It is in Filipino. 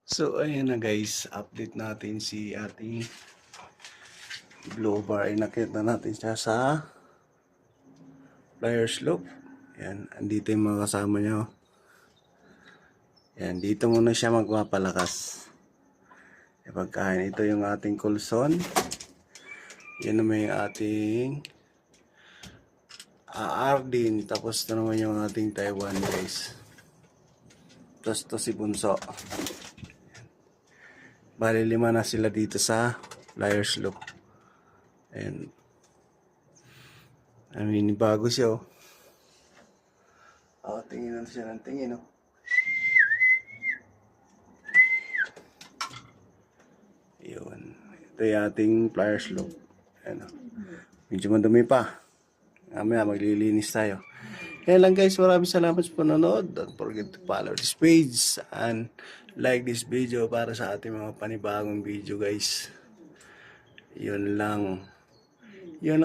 So ayan na guys, update natin si ating blower. Ay nakita natin siya sa flyer slope. Yan, andito yung mga kasama niya. Yan, dito muna siya magpapalakas. E pagkain, ito yung ating Coulson. Yan naman yung ating Ardin. Tapos ito naman yung ating Taiwan guys. Tapos ito si Bunso. Bali 5 na sila dito sa flyer slope. Ayan. Bago siya oh. Tingin na siya ng tingin oh. Yun. Ito yung ating flyer slope. Ayan oh. Medyo madumi pa. Mamaya maglilinis tayo. Kaya lang guys, maraming salamat sa panonood. Don't forget to follow this page and like this video para sa ating mga panibagong video guys. Yun lang. Yun lang.